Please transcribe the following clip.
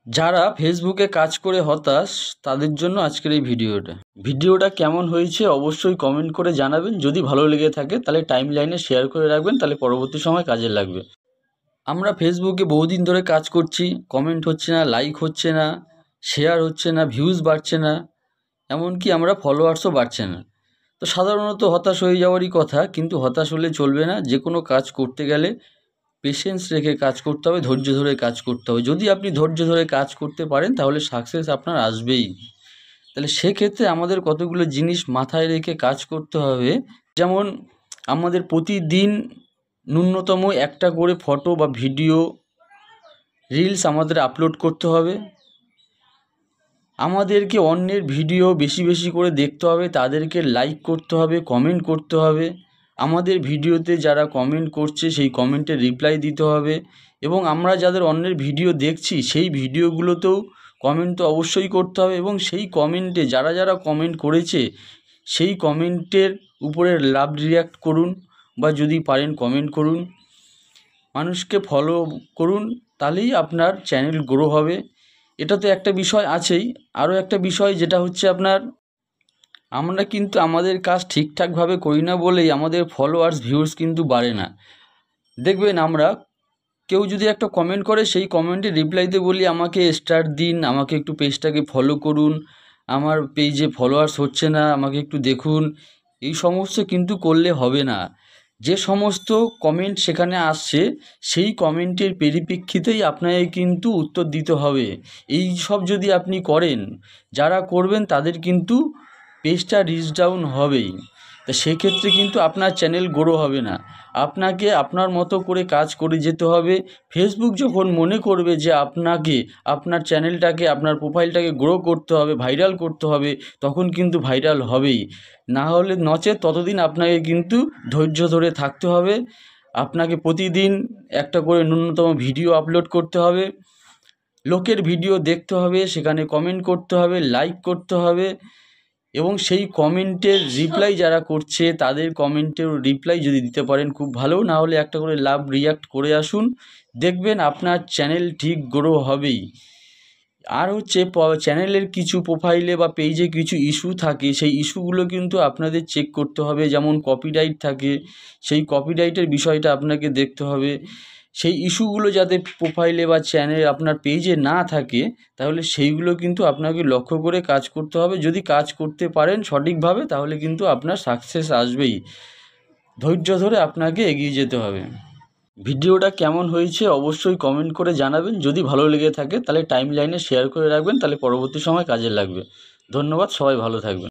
যারা ফেসবুকে কাজ করে হতাশ তাদের জন্য আজকের এই ভিডিওটা কেমন হয়েছে অবশ্যই কমেন্ট করে জানাবেন। যদি ভালো লেগে থাকে তাহলে টাইমলাইনে শেয়ার করে রাখবেন, তাহলে পরবর্তী সময় কাজে লাগবে। আমরা ফেসবুকে বহুদিন ধরে কাজ করছি, কমেন্ট হচ্ছে না, লাইক হচ্ছে না, শেয়ার হচ্ছে না, ভিউজ বাড়ছে না, এমনকি আমরা ফলোয়ার্সও বাড়ছে না। তো সাধারণত হতাশ হয়ে যাওয়ারই কথা, কিন্তু হতাশ হলে চলবে না। যে কোনো কাজ করতে গেলে পেশেন্স রেখে কাজ করতে হবে, ধৈর্য ধরে কাজ করতে হবে। যদি আপনি ধৈর্য ধরে কাজ করতে পারেন তাহলে সাকসেস আপনার আসবেই। তাহলে সেক্ষেত্রে আমাদের কতগুলো জিনিস মাথায় রেখে কাজ করতে হবে। যেমন আমাদের প্রতিদিন ন্যূনতম একটা করে ফটো বা ভিডিও রিলস আমাদের আপলোড করতে হবে। আমাদেরকে অন্যের ভিডিও বেশি বেশি করে দেখতে হবে, তাদেরকে লাইক করতে হবে, কমেন্ট করতে হবে। আমাদের ভিডিওতে যারা কমেন্ট করছে সেই কমেন্টের রিপ্লাই দিতে হবে, এবং আমরা যাদের অন্যের ভিডিও দেখছি সেই ভিডিওগুলোতেও কমেন্ট তো অবশ্যই করতে হবে, এবং সেই কমেন্টে যারা যারা কমেন্ট করেছে সেই কমেন্টের উপরে লাভ রিয়াক্ট করুন, বা যদি পারেন কমেন্ট করুন, মানুষকে ফলো করুন, তাহলেই আপনার চ্যানেল গ্রো হবে। এটা তো একটা বিষয় আছেই। আরও একটা বিষয় যেটা হচ্ছে আমরা কিন্তু আমাদের কাজ ঠিকঠাকভাবে করি না বলেই আমাদের ফলোয়ার্স ভিউজ কিন্তু বাড়ে না। দেখবেন আমরা কেউ যদি একটা কমেন্ট করে সেই কমেন্টে রিপ্লাইতে বলি আমাকে স্টার দিন, আমাকে একটু পেজটাকে ফলো করুন, আমার পেজে ফলোয়ার্স হচ্ছে না, আমাকে একটু দেখুন। এই সমস্ত কিন্তু করলে হবে না। যে সমস্ত কমেন্ট সেখানে আসছে সেই কমেন্টের পরিপ্রেক্ষিতেই আপনাকে কিন্তু উত্তর দিতে হবে। এই সব যদি আপনি করেন, যারা করবেন তাদের কিন্তু পেজটা রিচ ডাউন হবেই। তা সেক্ষেত্রে কিন্তু আপনার চ্যানেল গ্রো হবে না। আপনাকে আপনার মতো করে কাজ করে যেতে হবে। ফেসবুক যখন মনে করবে যে আপনাকে আপনার চ্যানেলটাকে, আপনার প্রোফাইলটাকে গ্রো করতে হবে, ভাইরাল করতে হবে, তখন কিন্তু ভাইরাল হবেই। না হলে নচেত ততদিন আপনাকে কিন্তু ধৈর্য ধরে থাকতে হবে। আপনাকে প্রতিদিন একটা করে ন্যূনতম ভিডিও আপলোড করতে হবে, লোকের ভিডিও দেখতে হবে, সেখানে কমেন্ট করতে হবে, লাইক করতে হবে, এবং সেই কমেন্টের রিপ্লাই যারা করছে তাদের কমেন্টের রিপ্লাই যদি দিতে পারেন খুব ভালো। না হলে একটা করে লাভ রিয়াক্ট করে আসুন, দেখবেন আপনার চ্যানেল ঠিক গ্রো হবেই। আর হচ্ছে চ্যানেলের কিছু প্রোফাইলে বা পেজে কিছু ইস্যু থাকে, সেই ইস্যুগুলো কিন্তু আপনাদের চেক করতে হবে। যেমন কপিরাইট থাকে, সেই কপিরাইটের বিষয়টা আপনাকে দেখতে হবে। সেই ইস্যুগুলো যাতে প্রোফাইলে বা চ্যানেল আপনার পেজে না থাকে, তাহলে সেইগুলো কিন্তু আপনাকে লক্ষ্য করে কাজ করতে হবে। যদি কাজ করতে পারেন সঠিকভাবে তাহলে কিন্তু আপনার সাকসেস আসবেই। ধৈর্য ধরে আপনাকে এগিয়ে যেতে হবে। ভিডিওটা কেমন হয়েছে অবশ্যই কমেন্ট করে জানাবেন। যদি ভালো লেগে থাকে তাহলে টাইমলাইনে শেয়ার করে রাখবেন, তাহলে পরবর্তী সময় কাজে লাগবে। ধন্যবাদ, সবাই ভালো থাকবেন।